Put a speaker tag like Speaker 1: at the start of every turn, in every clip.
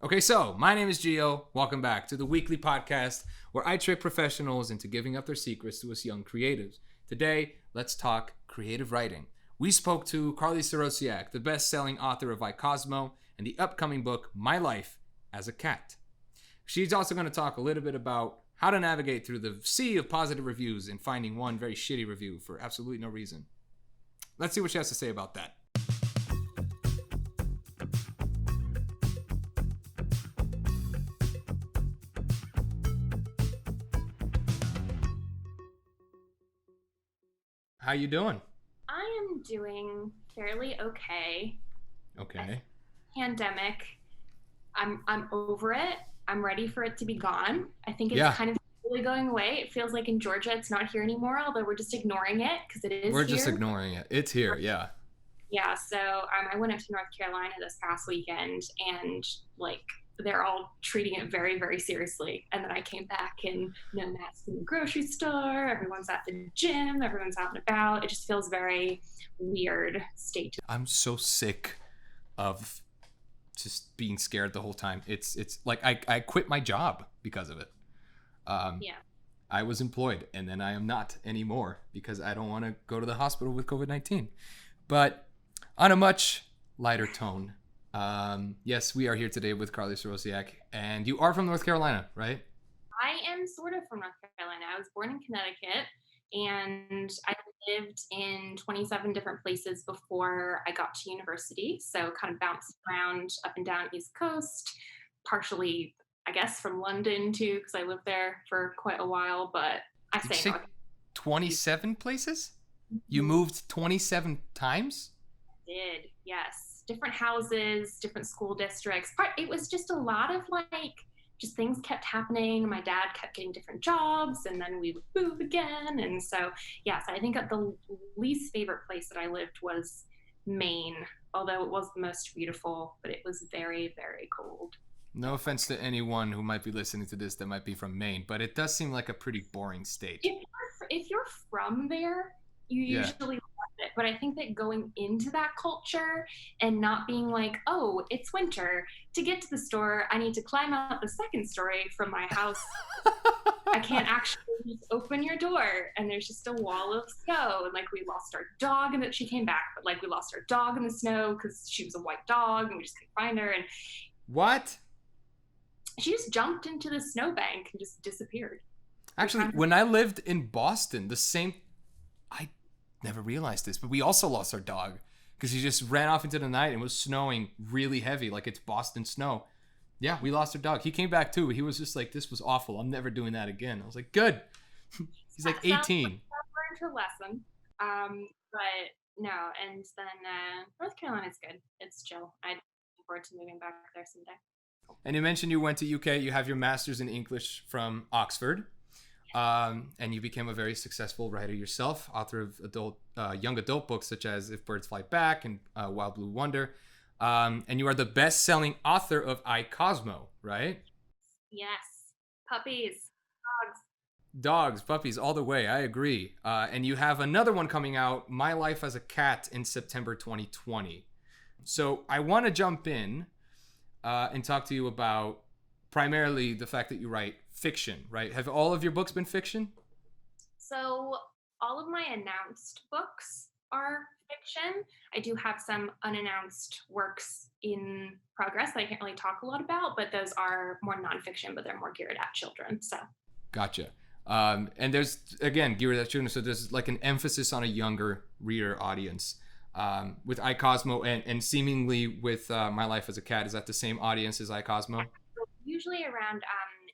Speaker 1: Okay, so my name is Gio. Welcome back to the weekly podcast where I trick professionals into giving up their secrets to us young creatives. Today, let's talk creative writing. We spoke to Carlie Sorosiak, the best-selling author of Cosmo and the upcoming book, My Life as a Cat. She's also going to talk a little bit about how to navigate through the sea of positive reviews and finding one very shitty review for absolutely no reason. Let's see what she has to say about that. How you doing?
Speaker 2: I am doing fairly okay.
Speaker 1: Okay.
Speaker 2: Pandemic. I'm over it. I'm ready for it to be gone. I think it's
Speaker 1: Yeah,
Speaker 2: kind of really going away. It feels like in Georgia it's not here anymore, although we're just ignoring it because it is
Speaker 1: we're just
Speaker 2: here.
Speaker 1: ignoring it. It's here, yeah.
Speaker 2: Yeah, so I went up to North Carolina this past weekend and like they're all treating it very, very seriously. And then I came back and no masks in the grocery store, everyone's at the gym, everyone's out and about. It just feels very weird state.
Speaker 1: I'm so sick of just being scared the whole time. It's like I quit my job because of it.
Speaker 2: Yeah.
Speaker 1: I was employed and then I am not anymore because I don't want to go to the hospital with COVID-19. But on a much lighter tone, yes, we are here today with Carlie Sorosiak, and you are from North Carolina, right?
Speaker 2: I am sort of from North Carolina. I was born in Connecticut and I lived in 27 different places before I got to university. So kind of bounced around up and down East Coast, partially, I guess, from London too, because I lived there for quite a while. But I
Speaker 1: Did you
Speaker 2: say
Speaker 1: say
Speaker 2: North
Speaker 1: 27 places? You
Speaker 2: Carolina
Speaker 1: moved 27 times?
Speaker 2: did, yes. Different houses, different school districts. It was just a lot of like just things kept happening. My dad kept getting different jobs and then we would move again. And so, yes, I think the least favorite place that I lived was Maine, although it was the most beautiful, but it was very, very cold.
Speaker 1: No offense to anyone who might be listening to this that might be from Maine, but it does seem like a pretty boring state.
Speaker 2: If you're from there, you
Speaker 1: Yeah.
Speaker 2: usually love it. But I think that going into that culture and not being like, oh, it's winter. To get to the store, I need to climb out the second story from my house. I can't actually just open your door, and there's just a wall of snow. And like we lost our dog, and that she came back, but like we lost our dog in the snow because she was a white dog, and we just couldn't find her. And
Speaker 1: What?
Speaker 2: she just jumped into the snowbank and just disappeared. We
Speaker 1: Actually,
Speaker 2: found her.
Speaker 1: when I lived in Boston, I never realized this, but we also lost our dog because he just ran off into the night and was snowing really heavy, like it's Boston snow. Yeah, we lost our dog. He came back too, but he was just like, this was awful. I'm never doing that again. I was like, good. He's like
Speaker 2: That sounds
Speaker 1: 18.
Speaker 2: learned her lesson. But no, and then North Carolina's good. It's chill. I'm looking forward to moving back there someday.
Speaker 1: And you mentioned you went to UK. You have your master's in English from Oxford. And you became a very successful writer yourself, author of young adult books such as If Birds Fly Back and Wild Blue Wonder. And you are the best-selling author of Cosmo, right?
Speaker 2: Yes, puppies, dogs.
Speaker 1: Dogs, puppies, all the way. I agree. And you have another one coming out, My Life as a Cat, in September 2020. So I want to jump in and talk to you about primarily the fact that you write fiction, right? Have all of your books been fiction?
Speaker 2: So all of my announced books are fiction. I do have some unannounced works in progress that I can't really talk a lot about, but those are more nonfiction, but they're more geared at children. So
Speaker 1: Gotcha. And there's, again, geared at children, so there's like an emphasis on a younger reader audience. With Cosmo and seemingly with My Life as a Cat, is that the same audience as Cosmo?
Speaker 2: usually around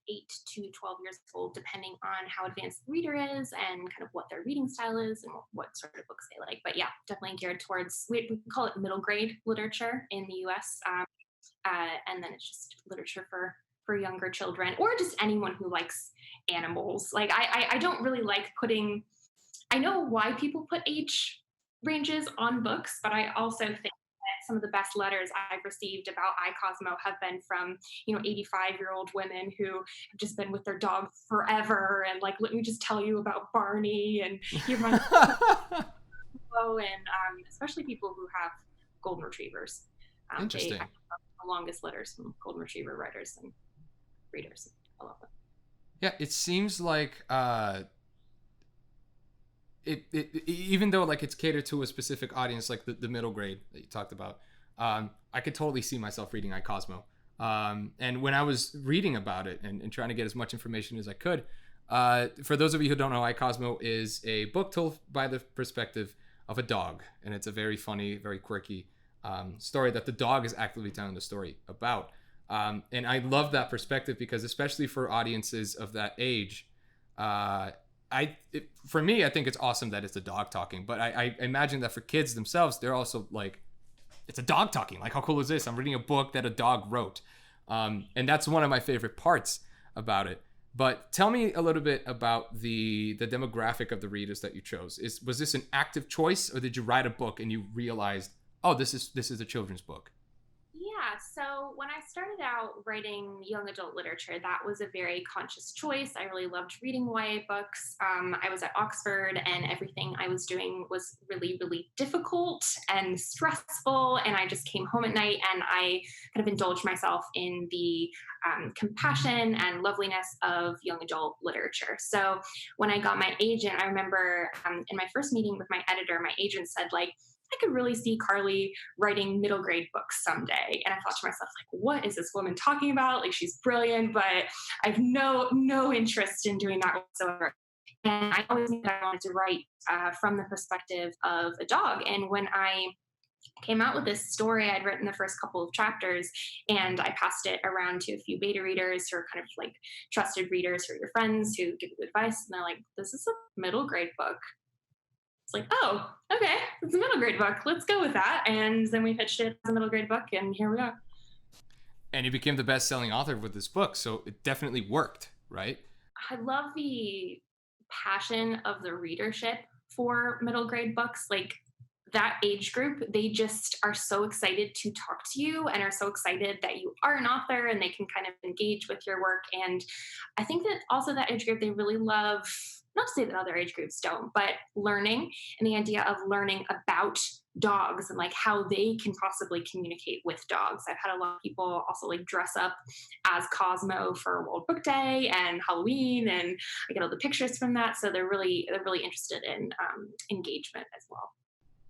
Speaker 2: 8 to 12 years old, depending on how advanced the reader is and kind of what their reading style is and what sort of books they like. But yeah, definitely geared towards, we call it middle grade literature in the US. And then it's just literature for younger children or just anyone who likes animals. Like I don't really like putting, I know why people put age ranges on books, but I also think that some of the best letters I've received about iCosmo have been from, 85-year-old women who have just been with their dog forever. And like, let me just tell you about Barney and he runs and especially people who have golden retrievers. They
Speaker 1: Interesting.
Speaker 2: the longest letters from golden retriever writers and readers. I love it.
Speaker 1: Yeah, it seems like even though like it's catered to a specific audience, like the middle grade that you talked about, I could totally see myself reading Cosmo. And when I was reading about it and trying to get as much information as I could, for those of you who don't know, Cosmo is a book told by the perspective of a dog, and it's a very funny, very quirky story that the dog is actively telling the story about. And I love that perspective because, especially for audiences of that age, for me, I think it's awesome that it's a dog talking. But I imagine that for kids themselves, they're also like, it's a dog talking. Like, how cool is this? I'm reading a book that a dog wrote. And that's one of my favorite parts about it. But tell me a little bit about the demographic of the readers that you chose. Was this an active choice, or did you write a book and you realized, oh, this is a children's book?
Speaker 2: Yeah, so when I started out writing young adult literature, that was a very conscious choice. I really loved reading YA books. I was at Oxford, and everything I was doing was really, really difficult and stressful. And I just came home at night and I kind of indulged myself in the compassion and loveliness of young adult literature. So when I got my agent, I remember in my first meeting with my editor, my agent said, like, I could really see Carlie writing middle grade books someday. And I thought to myself, like, what is this woman talking about? Like, she's brilliant, but I have no interest in doing that whatsoever. And I always knew that I wanted to write from the perspective of a dog. And when I came out with this story, I'd written the first couple of chapters and I passed it around to a few beta readers who are kind of like trusted readers who are your friends who give you advice. And they're like, this is a middle grade book. It's like, oh, okay, it's a middle grade book. Let's go with that. And then we pitched it as a middle grade book, and here we are.
Speaker 1: And you became the best-selling author with this book, so it definitely worked, right?
Speaker 2: I love the passion of the readership for middle grade books. Like, that age group, they just are so excited to talk to you and are so excited that you are an author and they can kind of engage with your work. And I think that also that age group, they really love, not to say that other age groups don't, but learning and the idea of learning about dogs and like how they can possibly communicate with dogs. I've had a lot of people also like dress up as Cosmo for World Book Day and Halloween, and I get all the pictures from that. So they're really interested in engagement as well.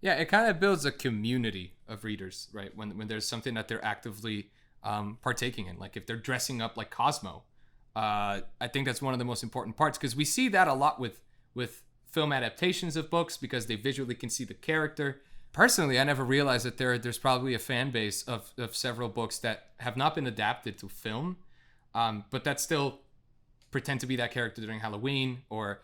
Speaker 1: Yeah, it kind of builds a community of readers, right? When there's something that they're actively partaking in, like if they're dressing up like Cosmo, I think that's one of the most important parts, because we see that a lot with film adaptations of books because they visually can see the character. Personally, I never realized that there's probably a fan base of several books that have not been adapted to film, but that still pretend to be that character during Halloween, or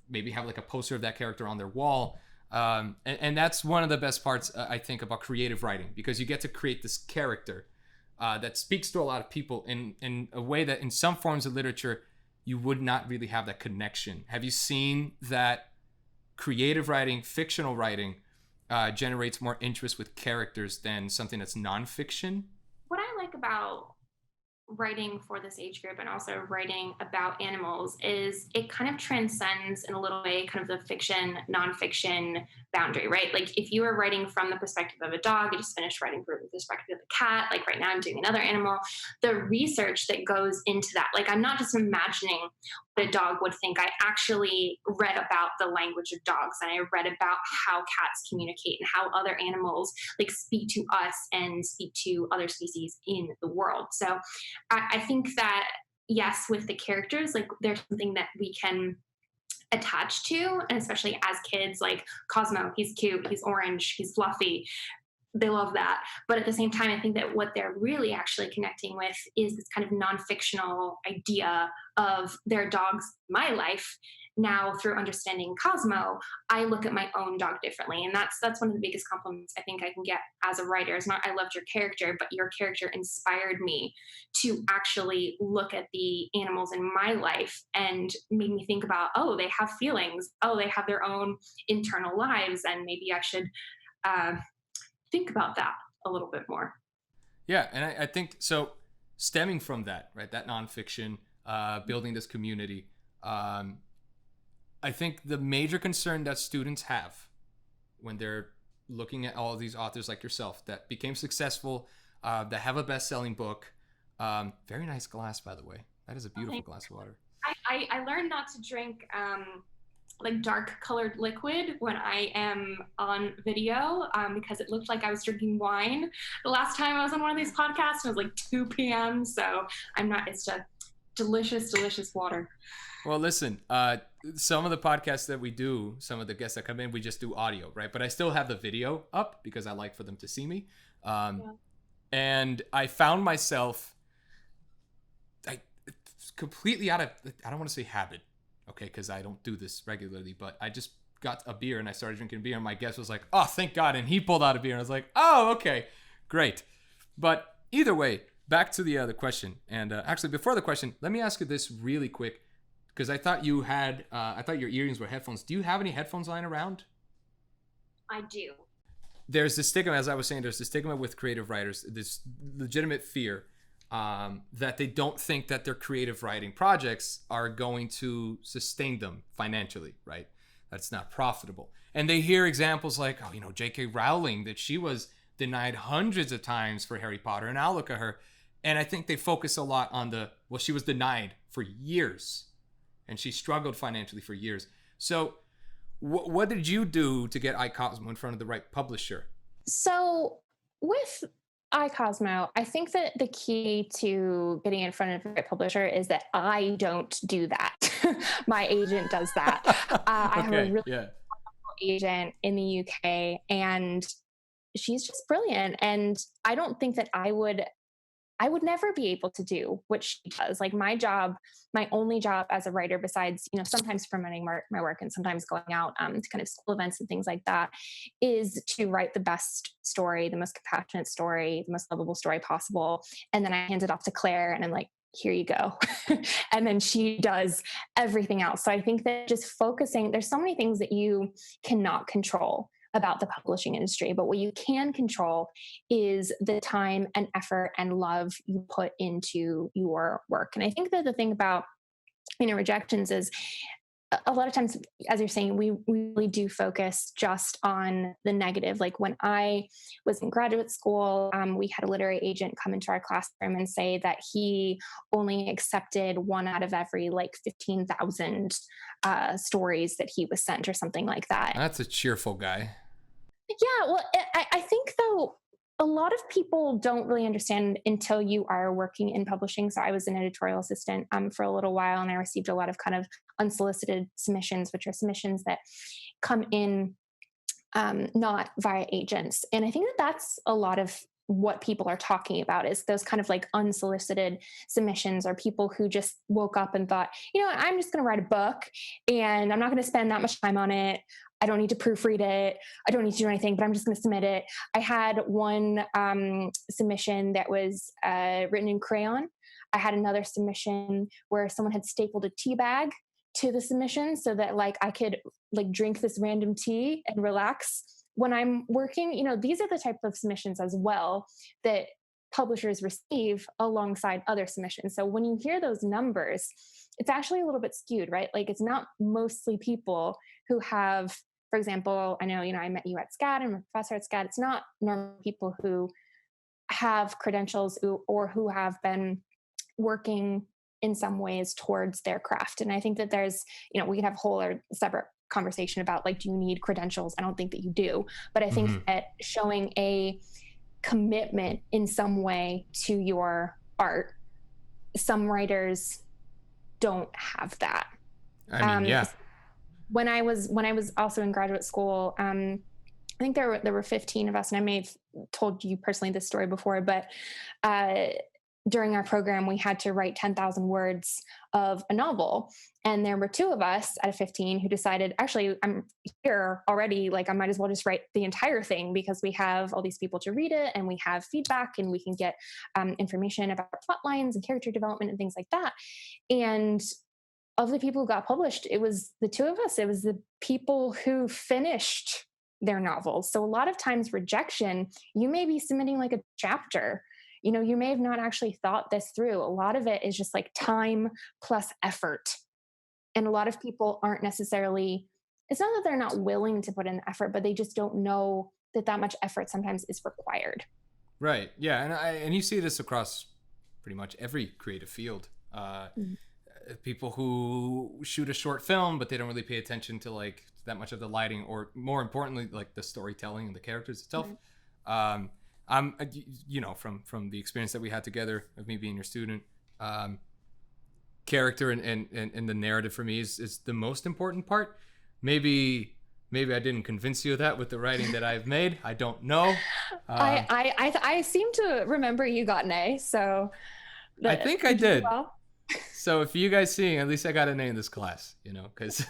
Speaker 1: maybe have like a poster of that character on their wall. And that's one of the best parts, I think, about creative writing, because you get to create this character that speaks to a lot of people in a way that in some forms of literature you would not really have that connection. Have you seen that creative writing, fictional writing, generates more interest with characters than something that's nonfiction?
Speaker 2: What I like about writing for this age group and also writing about animals is it kind of transcends in a little way kind of the fiction nonfiction boundary, right? Like if you are writing from the perspective of a dog, you just finished writing from the perspective of a cat, like right now I'm doing another animal, the research that goes into that, like I'm not just imagining what a dog would think. I actually read about the language of dogs, and I read about how cats communicate and how other animals like speak to us and speak to other species in the world. So I think that yes, with the characters, like there's something that we can attach to, and especially as kids, like Cosmo, he's cute, he's orange, he's fluffy. They love that. But at the same time, I think that what they're really actually connecting with is this kind of non-fictional idea of their dog's my life. Now, through understanding Cosmo, I look at my own dog differently, and that's one of the biggest compliments I think I can get as a writer. It's not I loved your character, but your character inspired me to actually look at the animals in my life and made me think about, oh, they have feelings, oh, they have their own internal lives, and maybe I should think about that a little bit more.
Speaker 1: Yeah, and I think so. Stemming from that, right, that nonfiction, building this community. I think the major concern that students have when they're looking at all of these authors like yourself that became successful that have a best-selling book. Very nice glass, by the way. That is a beautiful glass of water.
Speaker 2: I learned not to drink like dark colored liquid when I am on video because it looked like I was drinking wine. The last time I was on one of these podcasts, it was like 2 p.m. So I'm not, it's just delicious, delicious water.
Speaker 1: Well, listen, some of the podcasts that we do, some of the guests that come in, we just do audio, right? But I still have the video up because I like for them to see me. And I found myself completely out of, I don't want to say habit, okay, because I don't do this regularly, but I just got a beer and I started drinking beer and my guest was like, oh, thank God. And he pulled out a beer and I was like, oh, okay, great. But either way, back to the question. And actually, before the question, let me ask you this really quick, because I thought you had, I thought your earrings were headphones. Do you have any headphones lying around?
Speaker 2: I do.
Speaker 1: There's this stigma, as I was saying, there's this stigma with creative writers, this legitimate fear that they don't think that their creative writing projects are going to sustain them financially, right? That's not profitable. And they hear examples like, oh, J.K. Rowling, that she was denied hundreds of times for Harry Potter, and now look at her. And I think they focus a lot on she was denied for years, and she struggled financially for years. So what did you do to get Cosmo in front of the right publisher?
Speaker 3: So with Cosmo, I think that the key to getting in front of the right publisher is that I don't do that. My agent does that. I have a really wonderful agent in the UK, and she's just brilliant. And I don't think that I would never be able to do what she does. Like my only job as a writer, besides, sometimes promoting my work and sometimes going out to kind of school events and things like that, is to write the best story, the most compassionate story, the most lovable story possible. And then I hand it off to Claire and I'm like, here you go. And then she does everything else. So I think that just focusing, there's so many things that you cannot control about the publishing industry, but what you can control is the time and effort and love you put into your work. And I think that the thing about, Rejections is a lot of times, as you're saying, we really do focus just on the negative. Like when I was in graduate school, we had a literary agent come into our classroom and say that he only accepted 1 out of every 15,000 stories that he was sent or something like that.
Speaker 1: That's a cheerful guy.
Speaker 3: Yeah, well, I think, though, a lot of people don't really understand until you are working in publishing. So I was an editorial assistant for a little while, and I received a lot of kind of unsolicited submissions, which are submissions that come in not via agents. And I think that that's a lot of what people are talking about, is those kind of unsolicited submissions, or people who just woke up and thought, I'm just going to write a book and I'm not going to spend that much time on it. I don't need to proofread it. I don't need to do anything, but I'm just going to submit it. I had one submission that was written in crayon. I had another submission where someone had stapled a tea bag to the submission so that I could drink this random tea and relax when I'm working. These are the type of submissions as well that publishers receive alongside other submissions. So when you hear those numbers, it's actually a little bit skewed, right? It's not mostly people who have, for example, I know, I met you at SCAD and I'm a professor at SCAD. It's not normal people who have credentials or who have been working in some ways towards their craft. And I think that there's, we can have a whole or separate conversation about do you need credentials? I don't think that you do, but I think that showing a commitment in some way to your art, some writers don't have that.
Speaker 1: Yeah.
Speaker 3: When I was also in graduate school, I think there were 15 of us, and I may have told you personally this story before, but during our program, we had to write 10,000 words of a novel. And there were 2 of us out of 15 who decided, actually, I'm here already. I might as well just write the entire thing, because we have all these people to read it and we have feedback and we can get information about plot lines and character development and things like that. And of the people who got published, it was the 2 of us. It was the people who finished their novels. So a lot of times, rejection, you may be submitting a chapter. You may have not actually thought this through. A lot of it is just time plus effort. And a lot of people aren't necessarily, it's not that they're not willing to put in the effort, but they just don't know that much effort sometimes is required.
Speaker 1: Right. Yeah. And you see this across pretty much every creative field. People who shoot a short film, but they don't really pay attention to like that much of the lighting, or more importantly, like the storytelling and the characters itself. I'm, from the experience that we had together of me being your student, character and the narrative for me is the most important part. Maybe I didn't convince you of that with the writing that I've made. I don't know.
Speaker 3: I seem to remember you got an A, so
Speaker 1: I think I did.
Speaker 3: Well.
Speaker 1: So if you guys seeing, at least I got an A in this class, because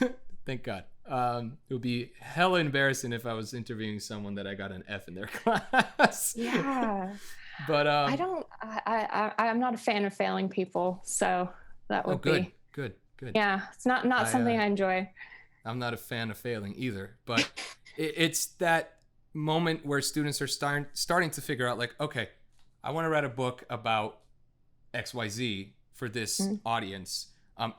Speaker 1: thank God. It would be hella embarrassing if I was interviewing someone that I got an F in their class.
Speaker 3: Yeah.
Speaker 1: But
Speaker 3: I'm not a fan of failing people, so that would be
Speaker 1: good.
Speaker 3: Yeah, it's not something I enjoy.
Speaker 1: I'm not a fan of failing either, but it's that moment where students are starting to figure out, like, okay, I want to write a book about XYZ for this audience.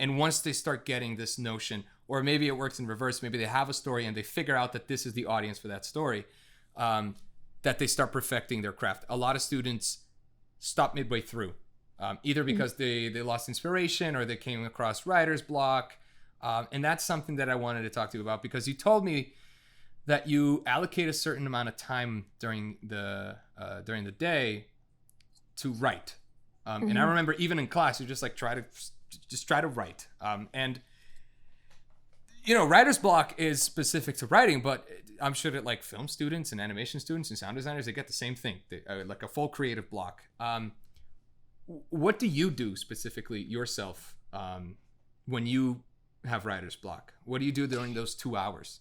Speaker 1: And once they start getting this notion, or maybe it works in reverse, maybe they have a story and they figure out that this is the audience for that story, that they start perfecting their craft. A lot of students stop midway through, either because they lost inspiration or they came across writer's block. And that's something that I wanted to talk to you about, because you told me that you allocate a certain amount of time during the day to write. And I remember even in class, you just like try to write. And writer's block is specific to writing, but I'm sure that like film students and animation students and sound designers, they get the same thing, like a full creative block. What do you do specifically yourself when you have writer's block? What do you do during those 2 hours?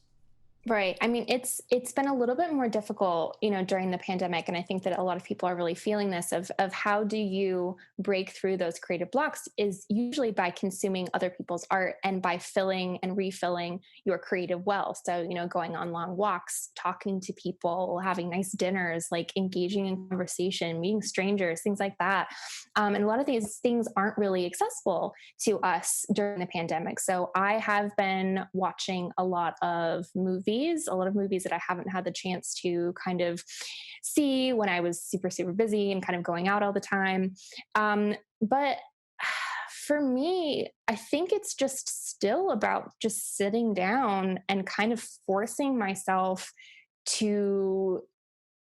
Speaker 3: Right. I mean, it's been a little bit more difficult, during the pandemic. And I think that a lot of people are really feeling this of how do you break through those creative blocks is usually by consuming other people's art and by filling and refilling your creative well. So, going on long walks, talking to people, having nice dinners, like engaging in conversation, meeting strangers, things like that. And a lot of these things aren't really accessible to us during the pandemic. So I have been watching a lot of movies that I haven't had the chance to kind of see when I was super, super busy and kind of going out all the time. But for me, I think it's just still about just sitting down and kind of forcing myself to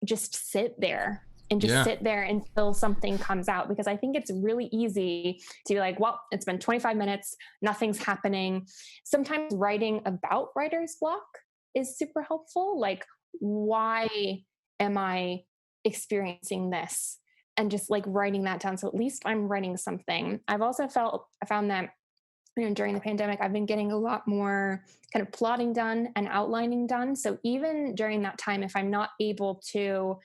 Speaker 3: just sit there and sit there until something comes out. Because I think it's really easy to be like, well, it's been 25 minutes, nothing's happening. Sometimes writing about writer's block is super helpful. Like, why am I experiencing this? And just like writing that down. So at least I'm writing something. I found that during the pandemic, I've been getting a lot more kind of plotting done and outlining done. So even during that time, if I'm not able to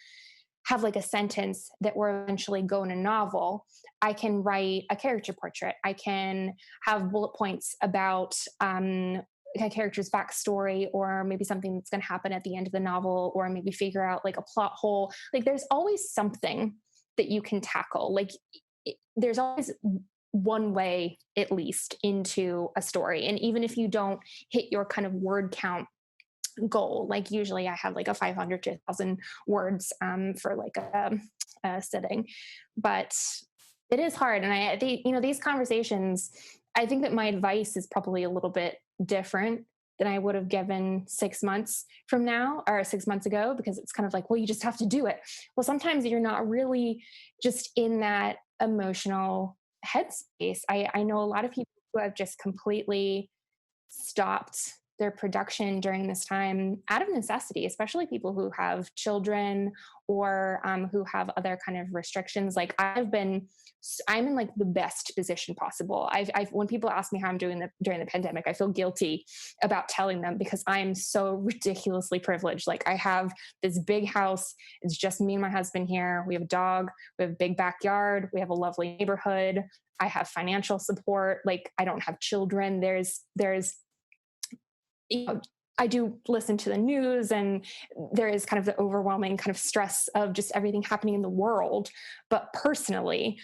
Speaker 3: have like a sentence that will eventually go in a novel, I can write a character portrait. I can have bullet points about a character's backstory, or maybe something that's going to happen at the end of the novel, or maybe figure out like a plot hole. Like, there's always something that you can tackle. Like, there's always one way at least into a story. And even if you don't hit your kind of word count goal, like usually I have like a 500 to 1,000 words for like a sitting, but it is hard. And these conversations, I think that my advice is probably a little bit different than I would have given 6 months from now, or 6 months ago, because it's kind of like, well, you just have to do it. Well, sometimes you're not really just in that emotional headspace. I know a lot of people who have just completely stopped their production during this time out of necessity, especially people who have children or who have other kind of restrictions. Like, I'm in like the best position possible. When people ask me how I'm doing during the pandemic, I feel guilty about telling them, because I'm so ridiculously privileged. Like, I have this big house. It's just me and my husband here. We have a dog. We have a big backyard. We have a lovely neighborhood. I have financial support. Like, I don't have children. There's I do listen to the news, and there is kind of the overwhelming kind of stress of just everything happening in the world. But personally,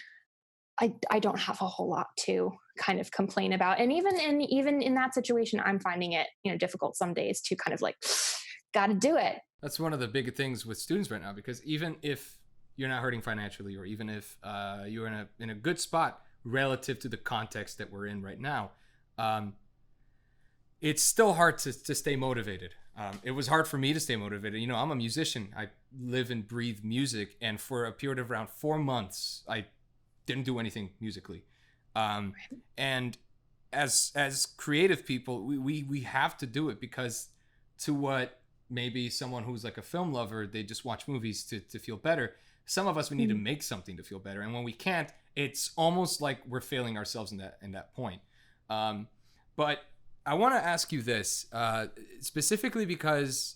Speaker 3: I don't have a whole lot to kind of complain about. And even in that situation, I'm finding it, difficult some days to kind of like, got to do it.
Speaker 1: That's one of the big things with students right now, because even if you're not hurting financially, or even if you're in a good spot relative to the context that we're in right now, it's still hard to stay motivated. It was hard for me to stay motivated. You know, I'm a musician. I live and breathe music. And for a period of around 4 months, I didn't do anything musically. And as creative people, we have to do it, because to what maybe someone who's like a film lover, they just watch movies to feel better. Some of us, we need to make something to feel better. And when we can't, it's almost like we're failing ourselves in that point. But I want to ask you this, specifically because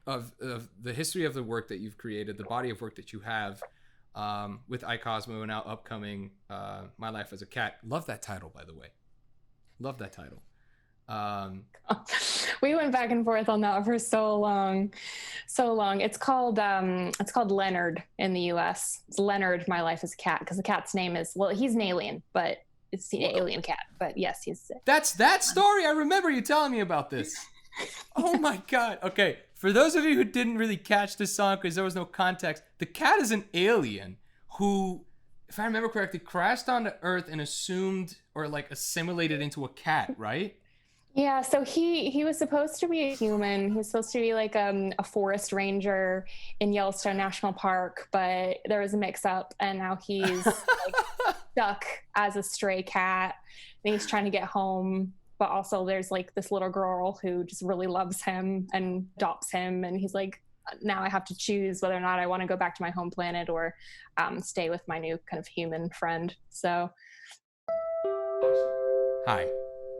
Speaker 1: of the history of the work that you've created, the body of work that you have with Cosmo, and now upcoming My Life as a Cat. Love that title, by the way. Love that title.
Speaker 3: We went back and forth on that for so long. It's called Leonard in the US. It's Leonard, My Life as a Cat, because the cat's name is, well, he's an alien, but it's the alien cat. But yes, he's.
Speaker 1: That's that story. I remember you telling me about this. Oh my God. Okay. For those of you who didn't really catch this song because there was no context, the cat is an alien who, if I remember correctly, crashed onto Earth and assumed or like assimilated into a cat, right?
Speaker 3: Yeah, so he was supposed to be a human. He was supposed to be like a forest ranger in Yellowstone National Park, but there was a mix-up, and now he's like stuck as a stray cat, and he's trying to get home. But also, there's like this little girl who just really loves him and adopts him, and he's like, now I have to choose whether or not I want to go back to my home planet or stay with my new kind of human friend. So,
Speaker 1: hi.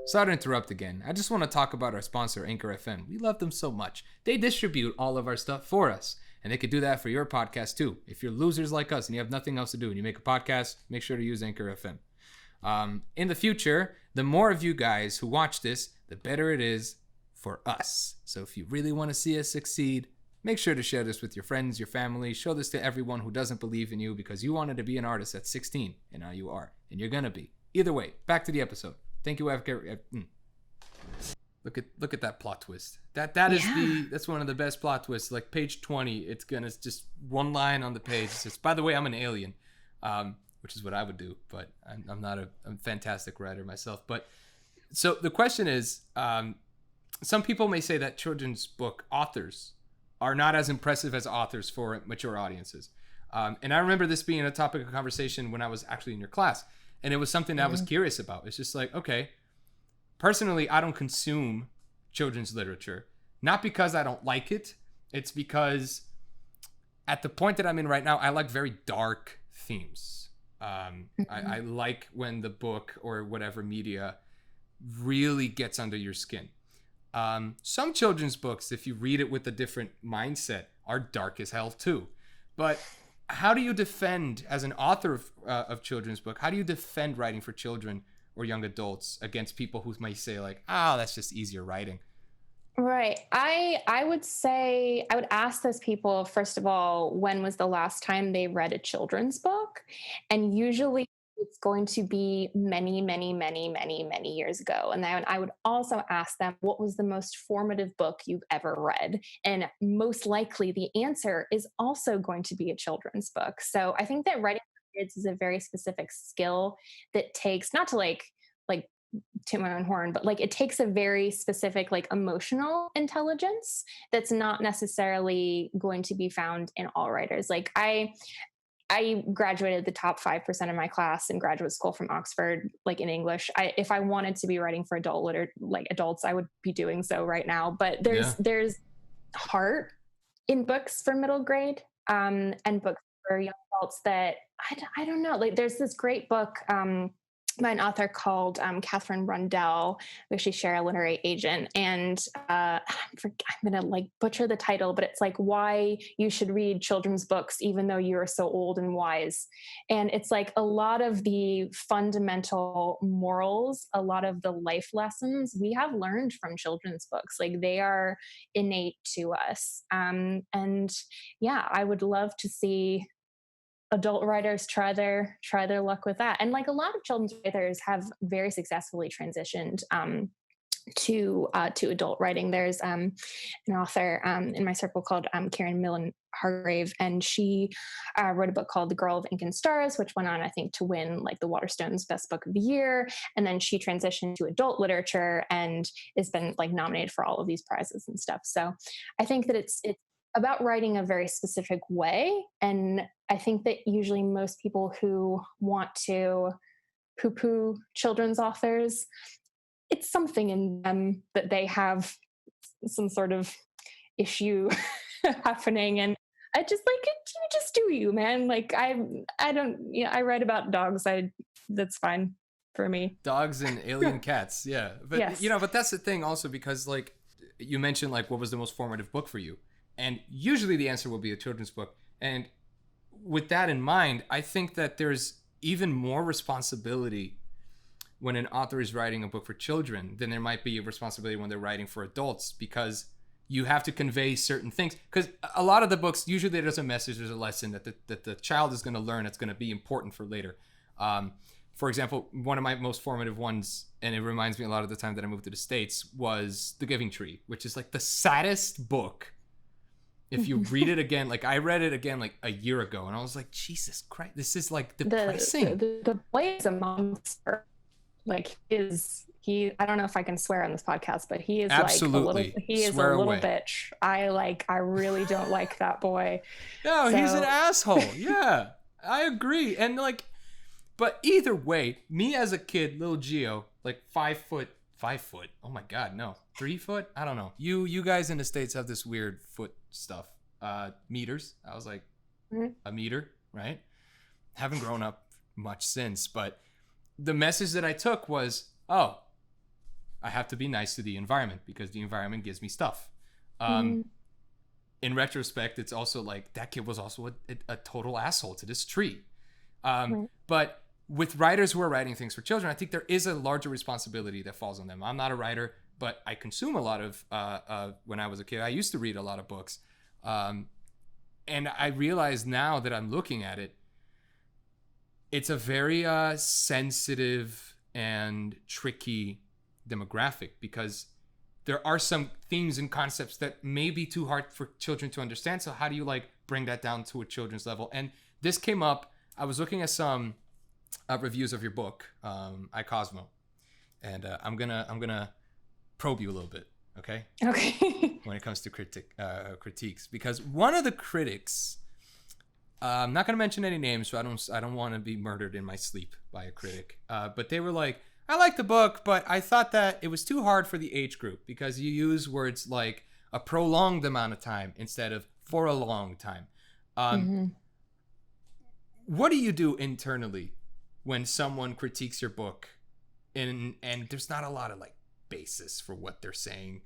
Speaker 1: Sorry to interrupt again. I just want to talk about our sponsor, Anchor FM. We love them so much. They distribute all of our stuff for us, and they could do that for your podcast too. If you're losers like us and you have nothing else to do and you make a podcast, make sure to use Anchor FM. In the future, the more of you guys who watch this, the better it is for us. So if you really want to see us succeed, make sure to share this with your friends, your family. Show this to everyone who doesn't believe in you, because you wanted to be an artist at 16, and now you are, and you're gonna be. Either way, back to the episode. Thank you, Look at that plot twist. That's one of the best plot twists. Like page 20, it's just one line on the page. It says, by the way, I'm an alien, which is what I would do, but I'm not a fantastic writer myself. But so the question is, some people may say that children's book authors are not as impressive as authors for mature audiences. And I remember this being a topic of conversation when I was actually in your class. And it was something that I was curious about. It's just like, okay, personally, I don't consume children's literature. Not because I don't like it. It's because at the point that I'm in right now, I like very dark themes. I like when the book or whatever media really gets under your skin. Some children's books, if you read it with a different mindset, are dark as hell too. But how do you defend, as an author of children's book, how do you defend writing for children or young adults against people who might say like, that's just easier writing?
Speaker 3: Right. I would say, I would ask those people, first of all, when was the last time they read a children's book? And usually it's going to be many, many, many, many, many years ago. And then I would also ask them, what was the most formative book you've ever read? And most likely the answer is also going to be a children's book. So I think that writing for kids is a very specific skill that takes, not to like to my own horn, but like it takes a very specific like emotional intelligence that's not necessarily going to be found in all writers. Like I graduated the top 5% of my class in graduate school from Oxford, like in English. If I wanted to be writing for adults, I would be doing so right now. But there's heart in books for middle grade, and books for young adults that I don't know. Like there's this great book by an author called Catherine Rundell. We actually share a literary agent, and I'm gonna like butcher the title, but it's like why you should read children's books even though you are so old and wise. And it's like a lot of the fundamental morals, a lot of the life lessons we have learned from children's books. Like they are innate to us. And yeah, I would love to see adult writers try their luck with that. And like a lot of children's writers have very successfully transitioned to adult writing. There's an author in my circle called Karen Millen Hargrave, and she wrote a book called The Girl of Ink and Stars, which went on, I think, to win like the Waterstones Best Book of the Year. And then she transitioned to adult literature and has been like nominated for all of these prizes and stuff. So I think that it's about writing a very specific way. And I think that usually most people who want to poo-poo children's authors, it's something in them that they have some sort of issue happening. And I just like it, you just do you, man. Like I don't, I write about dogs. That's fine for me.
Speaker 1: Dogs and alien cats. Yeah. But
Speaker 3: yes.
Speaker 1: But that's the thing also, because like you mentioned, like, what was the most formative book for you? And usually the answer will be a children's book. And with that in mind, I think that there's even more responsibility when an author is writing a book for children than there might be a responsibility when they're writing for adults, because you have to convey certain things. Because a lot of the books, usually there's a message, there's a lesson that the child is going to learn that's going to be important for later. For example, one of my most formative ones, and it reminds me a lot of the time that I moved to the States, was The Giving Tree, which is like the saddest book. If you read it again, like I read it again like a year ago, and I was like, Jesus Christ, this is like depressing.
Speaker 3: The boy is a monster. Like I don't know if I can swear on this podcast, but he is
Speaker 1: absolutely
Speaker 3: like a little bitch. I really don't like that boy.
Speaker 1: No, so. He's an asshole. Yeah, I agree. And like, but either way, me as a kid, little Gio, like 5 foot. Oh my God, no, 3 foot. I don't know. You guys in the States have this weird foot stuff. Meters. I was like, a meter, right? Haven't grown up much since, but the message that I took was, I have to be nice to the environment because the environment gives me stuff. In retrospect, it's also like that kid was also a total asshole to this tree. But with writers who are writing things for children, I think there is a larger responsibility that falls on them. I'm not a writer, but I consume a lot of, when I was a kid, I used to read a lot of books. And I realize now that I'm looking at it, it's a very sensitive and tricky demographic, because there are some themes and concepts that may be too hard for children to understand. So how do you like bring that down to a children's level? And this came up, I was looking at some reviews of your book, Cosmo, and I'm gonna probe you a little bit, okay?
Speaker 3: Okay.
Speaker 1: When it comes to critiques, because one of the critics, I'm not gonna mention any names, so I don't want to be murdered in my sleep by a critic. But they were like, I like the book, but I thought that it was too hard for the age group because you use words like a prolonged amount of time instead of for a long time. What do you do internally when someone critiques your book and there's not a lot of like basis for what they're saying?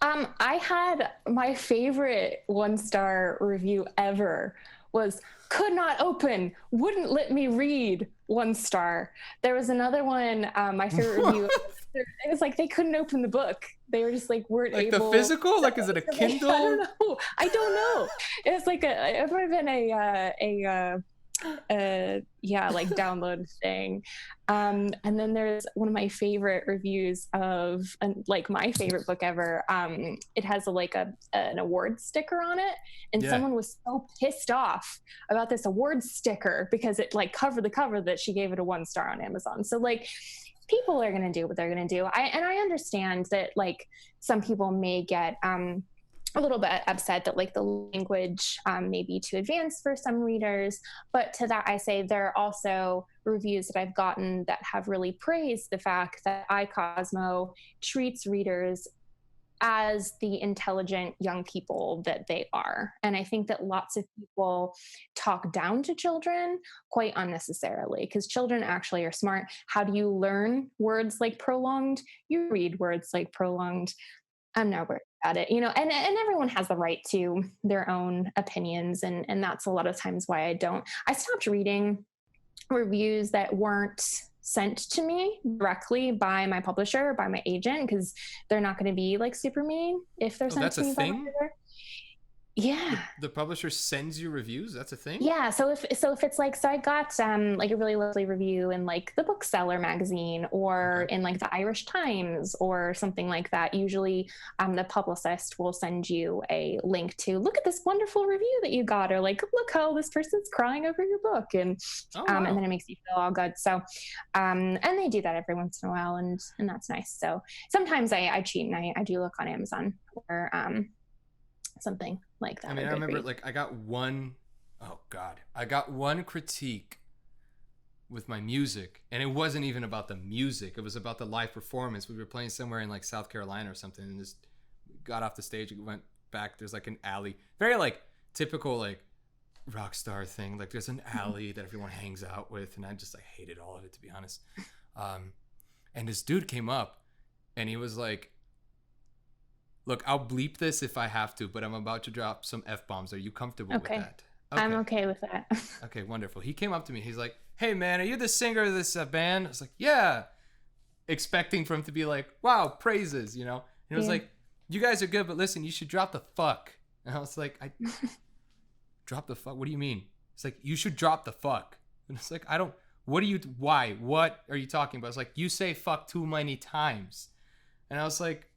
Speaker 3: I had my favorite 1-star review ever was could not open, wouldn't let me read, 1 star. There was another one, my favorite review, it was like they couldn't open the book. They were just like weren't
Speaker 1: like
Speaker 3: able.
Speaker 1: Like the physical? Like is it a Kindle?
Speaker 3: I don't know. It was like it might have been like download thing. And then there's one of my favorite reviews of like my favorite book ever. It has an award sticker on it, and someone was so pissed off about this award sticker because it like covered the cover that she gave it a 1 star on Amazon. So like people are gonna do what they're gonna do. I understand that like some people may get a little bit upset that like the language may be too advanced for some readers. But to that, I say there are also reviews that I've gotten that have really praised the fact that Cosmo treats readers as the intelligent young people that they are. And I think that lots of people talk down to children quite unnecessarily, because children actually are smart. How do you learn words like prolonged? You read words like prolonged. I'm not worried about it, and everyone has the right to their own opinions. And that's a lot of times why I stopped reading reviews that weren't sent to me directly by my publisher or by my agent, because they're not going to be like super mean if they're sent to me by my editor. Yeah.
Speaker 1: The publisher sends you reviews? That's a thing?
Speaker 3: Yeah, so if it's like, so I got like a really lovely review in like the Bookseller magazine or
Speaker 1: Okay.
Speaker 3: in like the Irish Times or something like that. Usually the publicist will send you a link to look at this wonderful review that you got, or like look how this person's crying over your book, and
Speaker 1: Oh,
Speaker 3: and
Speaker 1: wow.
Speaker 3: then it makes you feel all good. So and they do that every once in a while, and that's nice. So sometimes I cheat and I do look on Amazon or something like that.
Speaker 1: I mean, I remember like I got one critique with my music, and it wasn't even about the music. It was about the live performance. We were playing somewhere in like South Carolina or something, and just got off the stage and went back. There's like an alley, very like typical like rock star thing. Like there's an alley that everyone hangs out with, and I hated all of it, to be honest. And this dude came up, and he was like, "Look, I'll bleep this if I have to, but I'm about to drop some F-bombs. Are you comfortable with that?" Okay.
Speaker 3: I'm okay with that.
Speaker 1: Okay, wonderful. He came up to me. He's like, "Hey, man, are you the singer of this band?" I was like, "Yeah." Expecting for him to be like, "Wow, praises," you know? And he was like, "You guys are good, but listen, you should drop the fuck." And I was like, "Drop the fuck? What do you mean?" It's like, "You should drop the fuck." And it's like, why? What are you talking about? It's like, "You say fuck too many times." And I was like,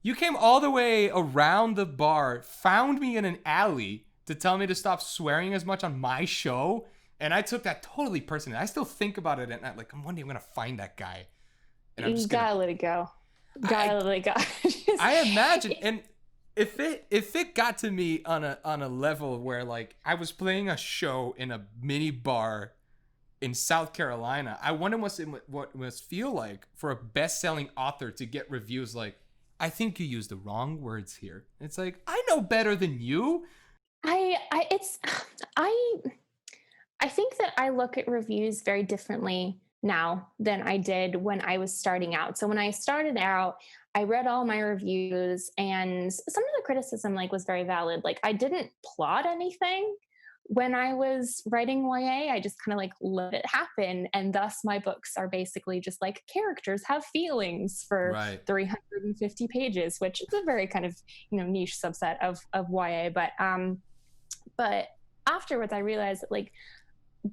Speaker 1: "You came all the way around the bar, found me in an alley to tell me to stop swearing as much on my show." And I took that totally personally. I still think about it at night. Like, one day I'm going to find that guy. And I'm just
Speaker 3: gotta let it go. Gotta let it go.
Speaker 1: I imagine. And if it got to me on a level where like I was playing a show in a mini bar in South Carolina, I wonder what it must feel like for a best-selling author to get reviews like, "I think you used the wrong words here." It's like, I know better than you.
Speaker 3: I think that I look at reviews very differently now than I did when I was starting out. So when I started out, I read all my reviews, and some of the criticism like was very valid. Like I didn't plot anything when I was writing YA. I just kind of like let it happen, and thus my books are basically just like characters have feelings for
Speaker 1: Right.
Speaker 3: 350 pages, which is a very kind of niche subset of YA. But afterwards, I realized that like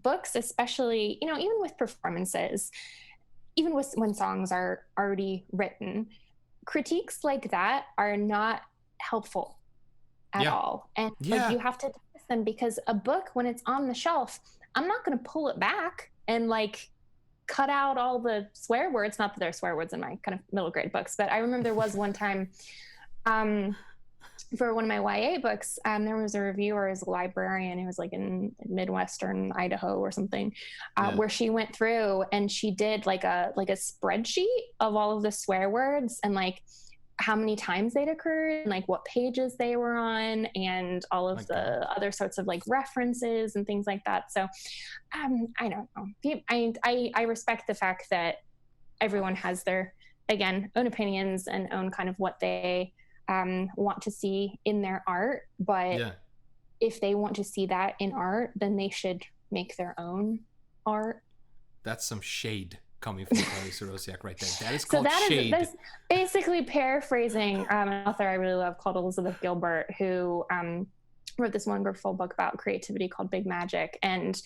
Speaker 3: books, especially even with performances, even with when songs are already written, critiques like that are not helpful at all. And like you have to dismiss them, because a book, when it's on the shelf, I'm not going to pull it back and like cut out all the swear words. Not that there are swear words in my kind of middle grade books, but I remember there was one time for one of my YA books, there was a reviewer as a librarian who was like in Midwestern Idaho or something, where she went through and she did like a spreadsheet of all of the swear words and like how many times they'd occurred and like what pages they were on and all of the other sorts of like references and things like that. So I don't know. I respect the fact that everyone has their, again, own opinions and own kind of what they want to see in their art, but if they want to see that in art, then they should make their own art.
Speaker 1: That's some shade coming from Carlie Sorosiak right there. That is called shade.
Speaker 3: That's basically paraphrasing an author I really love called Elizabeth Gilbert, who wrote this wonderful book about creativity called Big Magic. And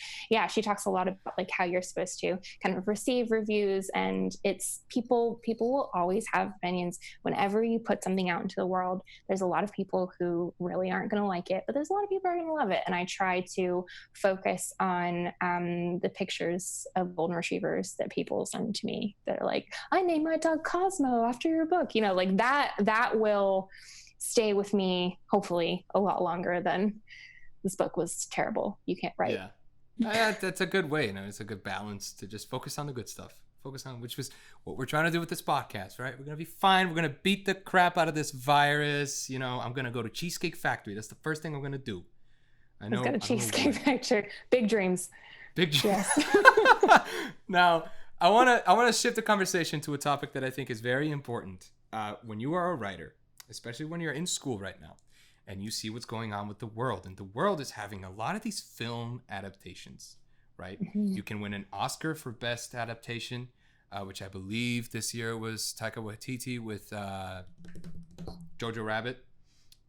Speaker 3: she talks a lot about like how you're supposed to kind of receive reviews, and it's people will always have opinions. Whenever you put something out into the world, there's a lot of people who really aren't going to like it, but there's a lot of people who are going to love it. And I try to focus on the pictures of golden retrievers that people send to me that are like, "I named my dog Cosmo after your book," like that will stay with me hopefully a lot longer than "this book was terrible, you can't write."
Speaker 1: That's a good way. It's a good balance to just focus on the good stuff. Focus on, which was what we're trying to do with this podcast, right? We're gonna be fine. We're gonna beat the crap out of this virus. I'm gonna go to Cheesecake Factory. That's the first thing I'm gonna do. I know.
Speaker 3: Let's go to Cheesecake Factory. Big dreams.
Speaker 1: Yes. Now I wanna shift the conversation to a topic that I think is very important. When you are a writer, especially when you're in school right now and you see what's going on with the world, and the world is having a lot of these film adaptations, right? Mm-hmm. You can win an Oscar for best adaptation, which I believe this year was Taika Waititi with Jojo Rabbit.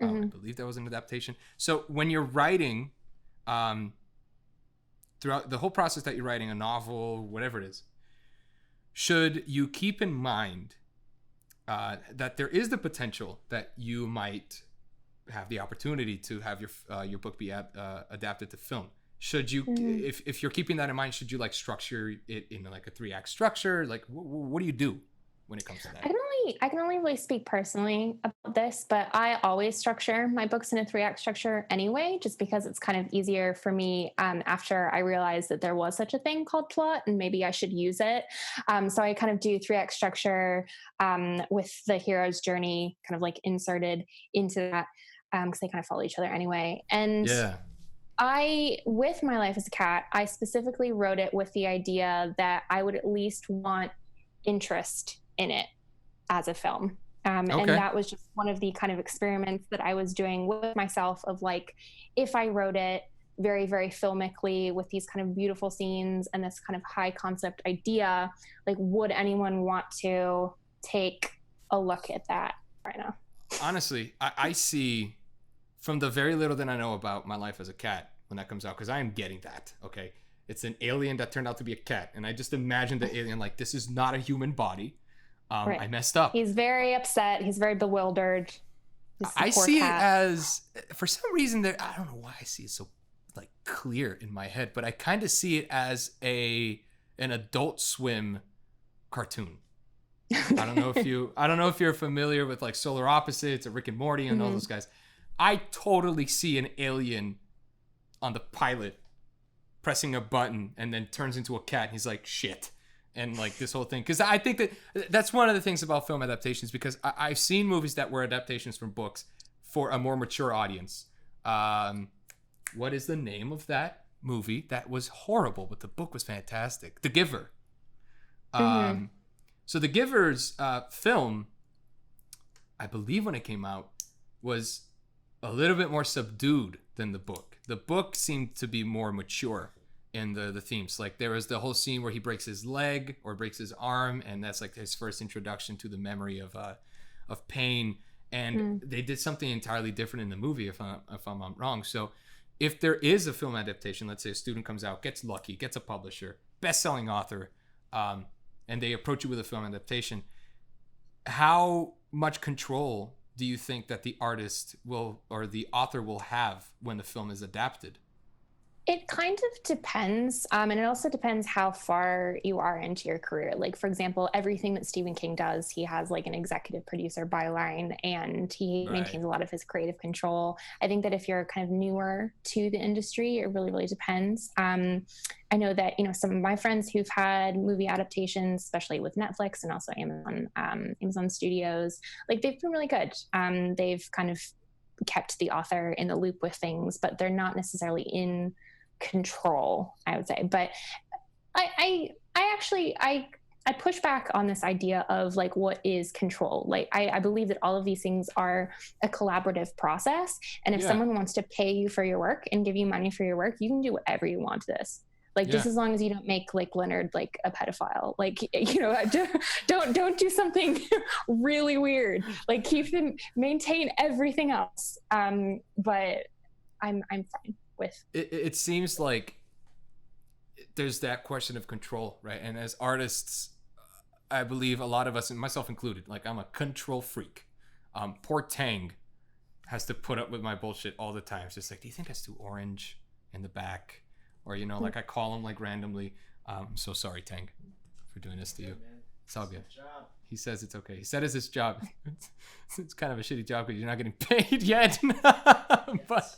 Speaker 1: I believe that was an adaptation. So when you're writing, throughout the whole process that you're writing a novel, whatever it is, should you keep in mind that there is the potential that you might have the opportunity to have your book be adapted to film? Should you, if you're keeping that in mind, should you like structure it in like a 3-act structure? Like, what do you do when it comes to that?
Speaker 3: I can only really speak personally about this, but I always structure my books in a 3-act structure anyway, just because it's kind of easier for me after I realized that there was such a thing called plot and maybe I should use it. So I kind of do 3-act structure with the hero's journey kind of like inserted into that because they kind of follow each other anyway. And
Speaker 1: Yeah.
Speaker 3: with My Life as a Cat, I specifically wrote it with the idea that I would at least want interest in it as a film. And that was just one of the kind of experiments that I was doing with myself of like, if I wrote it very, very filmically with these kind of beautiful scenes and this kind of high concept idea, like, would anyone want to take a look at that right now?
Speaker 1: Honestly, I see from the very little that I know about My Life as a Cat when that comes out, because I am getting that, okay? It's an alien that turned out to be a cat. And I just imagined the alien like, this is not a human body. Right. I messed up.
Speaker 3: He's very upset. He's very bewildered.
Speaker 1: I see it as, for some reason, I don't know why I see it so like clear in my head, but I kind of see it as an Adult Swim cartoon. I don't know if you're familiar with like Solar Opposites or Rick and Morty and all those guys. I totally see an alien on the pilot pressing a button and then turns into a cat and he's like, shit. And like this whole thing, because I think that's one of the things about film adaptations, because I've seen movies that were adaptations from books for a more mature audience. What is the name of that movie that was horrible, but the book was fantastic? The Giver. So The Giver's film, I believe when it came out, was a little bit more subdued than the book. The book seemed to be more mature in the themes. Like there was the whole scene where he breaks his leg or breaks his arm, and that's like his first introduction to the memory of pain. And they did something entirely different in the movie, if I'm not wrong. So if there is a film adaptation, let's say a student comes out, gets lucky, gets a publisher, best-selling author, and they approach you with a film adaptation, how much control do you think that the artist will or the author will have when the film is adapted?
Speaker 3: It kind of depends. And it also depends how far you are into your career. Like, for example, everything that Stephen King does, he has like an executive producer byline and he maintains a lot of his creative control. I think that if you're kind of newer to the industry, it really, really depends. I know that, some of my friends who've had movie adaptations, especially with Netflix and also Amazon Studios, like they've been really good. They've kind of kept the author in the loop with things, but they're not necessarily in control, I would say. But I actually push back on this idea of like, what is control? Like, I believe that all of these things are a collaborative process. And if someone wants to pay you for your work and give you money for your work, you can do whatever you want to this. Like, just as long as you don't make like Leonard like a pedophile, like, don't do something really weird. Like, maintain everything else. But I'm fine with
Speaker 1: it. Seems like there's that question of control, right? And as artists, I believe a lot of us, and myself included, like I'm a control freak. Poor Tang has to put up with my bullshit all the time. It's just like, do you think that's too orange in the back? Or, like I call him like randomly. I'm so sorry, Tang, for doing this to you. It's all good. He says it's okay. He said it's his job. It's kind of a shitty job because you're not getting paid yet. But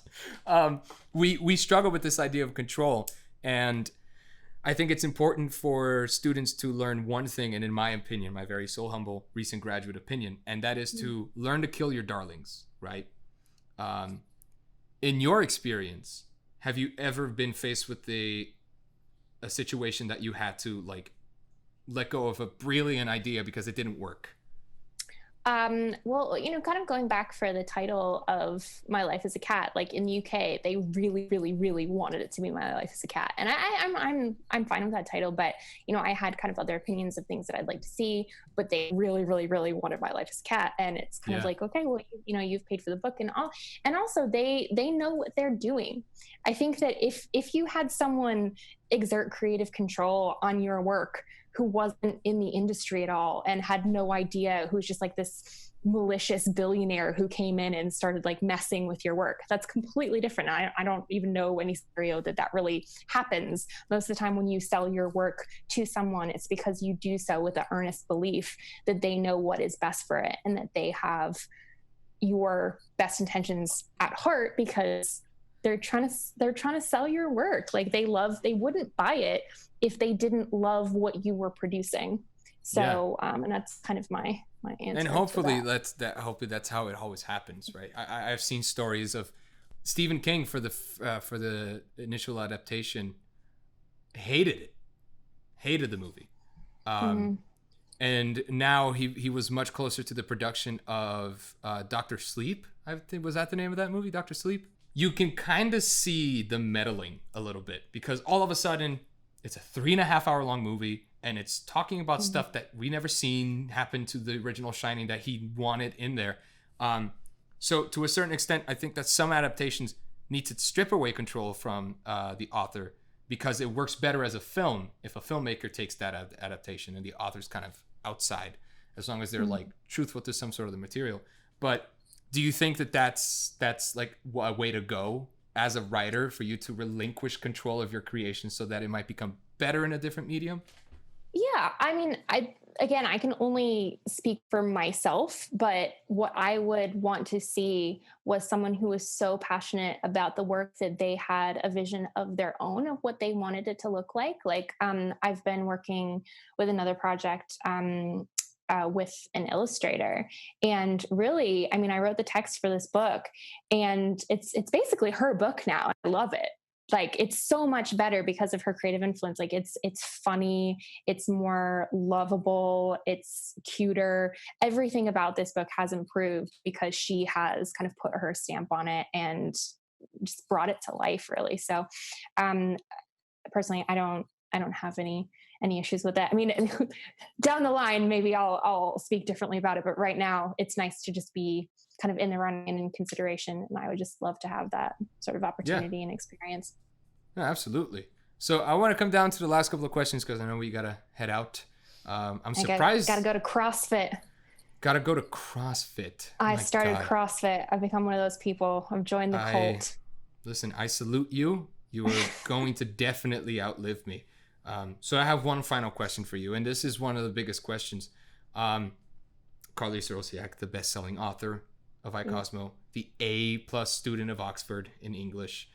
Speaker 1: we struggle with this idea of control. And I think it's important for students to learn one thing, and in my opinion, my very soul humble recent graduate opinion, and that is to learn to kill your darlings, right? In your experience, have you ever been faced with a situation that you had to like let go of a brilliant idea because it didn't work?
Speaker 3: Well, kind of going back for the title of My Life as a Cat, like in the UK, they really, really, really wanted it to be My Life as a Cat, and I'm fine with that title. But I had kind of other opinions of things that I'd like to see, but they really, really, really wanted My Life as a Cat, and it's kind of
Speaker 1: Yeah.
Speaker 3: like, okay, well, you've paid for the book and all, and also they know what they're doing. I think that if you had someone exert creative control on your work who wasn't in the industry at all and had no idea, who's just like this malicious billionaire who came in and started like messing with your work, that's completely different. I don't even know any scenario that really happens. Most of the time when you sell your work to someone, it's because you do so with the earnest belief that they know what is best for it and that they have your best intentions at heart, because they're trying to sell your work. Like they wouldn't buy it if they didn't love what you were producing.
Speaker 1: Yeah.
Speaker 3: So and that's kind of my answer.
Speaker 1: And
Speaker 3: to
Speaker 1: hopefully
Speaker 3: that.
Speaker 1: hopefully that's how it always happens, right? I've seen stories of Stephen King for the initial adaptation, hated the movie.
Speaker 3: Mhm.
Speaker 1: And now he was much closer to the production of Dr. Sleep. I think, was that the name of that movie, Dr. Sleep? You can kind of see the meddling a little bit, because all of a sudden it's a 3.5 hour long movie and it's talking about stuff that we never seen happen to the original Shining that he wanted in there. So to a certain extent, I think that some adaptations need to strip away control from the author, because it works better as a film if a filmmaker takes that adaptation and the author's kind of outside, as long as they're like truthful to some sort of the material. But do you think that that's like a way to go as a writer, for you to relinquish control of your creation so that it might become better in a different medium?
Speaker 3: Yeah, I mean, I can only speak for myself, but what I would want to see was someone who was so passionate about the work that they had a vision of their own of what they wanted it to look like. Like, I've been working with another project. With an illustrator, and really, I mean, I wrote the text for this book, and it's basically her book now. I love it. Like, it's so much better because of her creative influence. Like, it's funny, it's more lovable, it's cuter. Everything about this book has improved because she has kind of put her stamp on it and just brought it to life, really. So um personally, I don't have any issues with that. I mean, down the line maybe I'll speak differently about it, but right now it's nice to just be kind of in the running and in consideration, and I would just love to have that sort of
Speaker 1: Yeah,
Speaker 3: opportunity and experience.
Speaker 1: no, absolutely. So I want to come down to the last couple of questions, because I know we gotta head out. I'm
Speaker 3: I gotta
Speaker 1: surprised.
Speaker 3: go to CrossFit.
Speaker 1: Gotta go to CrossFit.
Speaker 3: I
Speaker 1: My
Speaker 3: started
Speaker 1: God.
Speaker 3: CrossFit. I've become one of those people. I've joined the
Speaker 1: I
Speaker 3: cult.
Speaker 1: Listen. I salute you. You are going to definitely outlive me. So I have one final question for you, and this is one of the biggest questions. Carlie Sorosiak, the best-selling author of Cosmo, the A+ student of Oxford in English.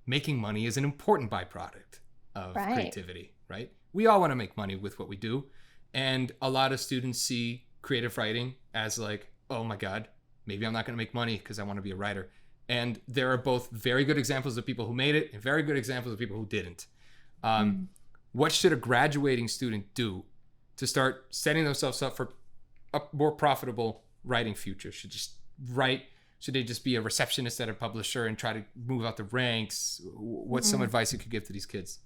Speaker 1: Making money is an important byproduct of
Speaker 3: Right.
Speaker 1: creativity, right? We all want to make money with what we do, and a lot of students see creative writing as like, oh my God, maybe I'm not going to make money because I want to be a writer. And there are both very good examples of people who made it and very good examples of people who didn't. What should a graduating student do to start setting themselves up for a more profitable writing future? Should they just be a receptionist at a publisher and try to move out the ranks? What's some advice you could give to these kids?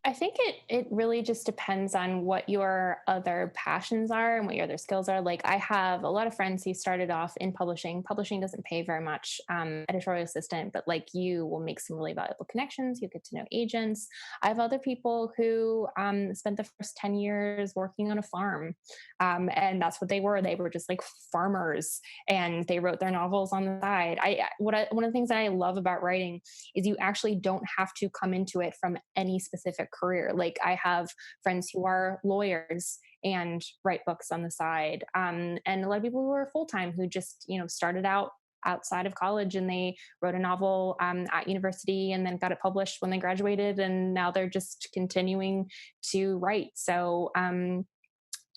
Speaker 3: I think it really just depends on what your other passions are and what your other skills are. Like, I have a lot of friends who started off in publishing. Publishing doesn't pay very much, editorial assistant, but like, you will make some really valuable connections. You get to know agents. I have other people who spent the first 10 years working on a farm, and that's what they were. They were just like farmers, and they wrote their novels on the side. One of the things that I love about writing is you actually don't have to come into it from any specific career. Like, I have friends who are lawyers and write books on the side, and a lot of people who are full-time who just started out outside of college, and they wrote a novel at university and then got it published when they graduated, and now they're just continuing to write. So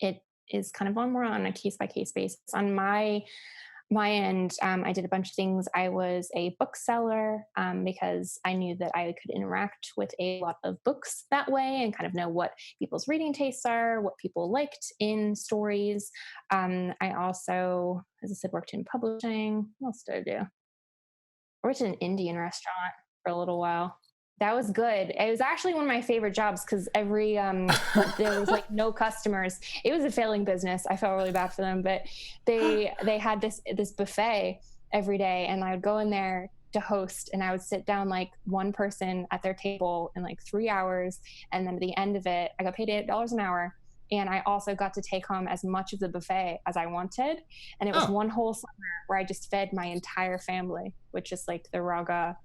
Speaker 3: it is kind of more on a case by case basis. On my my end, I did a bunch of things. I was a bookseller because I knew that I could interact with a lot of books that way and kind of know what people's reading tastes are, what people liked in stories. I also, as I said, worked in publishing. What else did I do? I worked in an Indian restaurant for a little while. That was good. It was actually one of my favorite jobs because there was like no customers. It was a failing business. I felt really bad for them, but they had this buffet every day, and I would go in there to host, and I would sit down like one person at their table in like 3 hours, and then at the end of it, I got paid $8 an hour. And I also got to take home as much of the buffet as I wanted. And it was one whole summer where I just fed my entire family, which is like the raga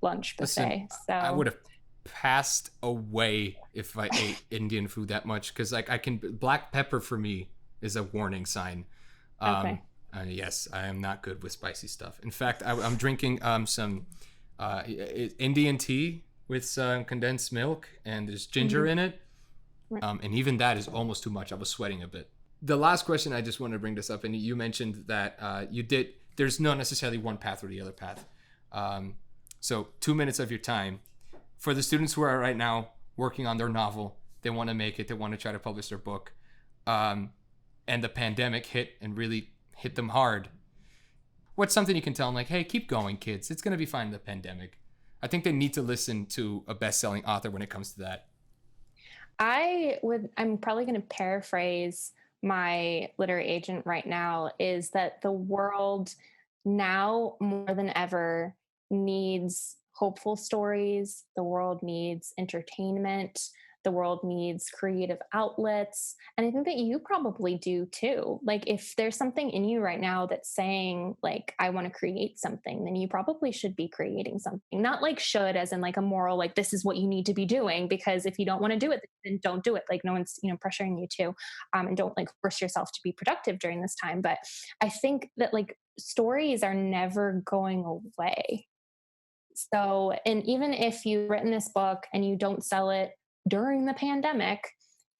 Speaker 3: lunch buffet.
Speaker 1: Listen,
Speaker 3: so
Speaker 1: I would have passed away if I ate Indian food that much, because like black pepper for me is a warning sign.
Speaker 3: Okay.
Speaker 1: Yes, I am not good with spicy stuff. In fact, I'm drinking some Indian tea with some condensed milk, and there's ginger in it. And even that is almost too much. I was sweating a bit. The last question, I just want to bring this up, and you mentioned that there's not necessarily one path or the other path. So 2 minutes of your time. For the students who are right now working on their novel, they want to make it, they want to try to publish their book, and the pandemic hit and really hit them hard. What's something you can tell them, like, hey, keep going, kids. It's going to be fine in the pandemic. I think they need to listen to a best-selling author when it comes to that.
Speaker 3: I'm probably going to paraphrase my literary agent right now, is that the world now more than ever needs hopeful stories. The world needs entertainment. The world needs creative outlets. And I think that you probably do too. Like, if there's something in you right now that's saying, like, I want to create something, then you probably should be creating something. Not like should as in like a moral, like this is what you need to be doing, because if you don't want to do it, then don't do it. Like, no one's, pressuring you to, and don't like force yourself to be productive during this time. But I think that like stories are never going away. So, and even if you've written this book and you don't sell it during the pandemic,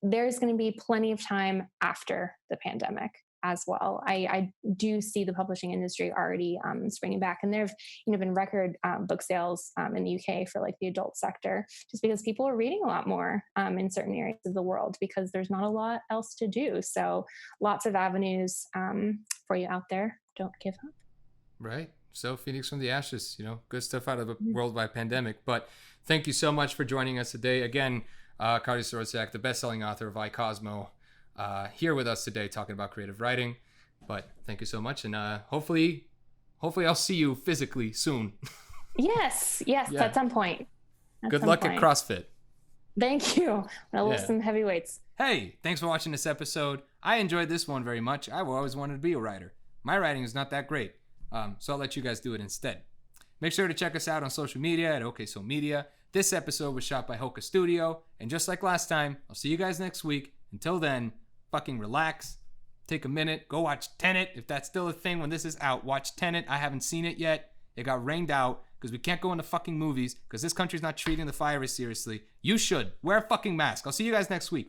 Speaker 3: there's going to be plenty of time after the pandemic as well. I do see the publishing industry already springing back, and there have been record book sales in the UK for like the adult sector, just because people are reading a lot more in certain areas of the world because there's not a lot else to do. So lots of avenues for you out there. Don't give up.
Speaker 1: Right. So Phoenix from the ashes, good stuff out of a worldwide pandemic. But thank you so much for joining us today. Again, Carlie Sorosiak, the best-selling author of Cosmo, here with us today talking about creative writing. But thank you so much. And hopefully I'll see you physically soon.
Speaker 3: Yes, yeah. At some point.
Speaker 1: Good luck at CrossFit.
Speaker 3: Thank you. I'll lift some heavy weights.
Speaker 1: Hey, thanks for watching this episode. I enjoyed this one very much. I always wanted to be a writer. My writing is not that great. So I'll let you guys do it instead. Make sure to check us out on social media at OK So Media. This episode was shot by HOCA Studio. And just like last time, I'll see you guys next week. Until then, fucking relax. Take a minute. Go watch Tenet. If that's still a thing when this is out, watch Tenet. I haven't seen it yet. It got rained out because we can't go into fucking movies because this country's not treating the virus seriously. You should. Wear a fucking mask. I'll see you guys next week.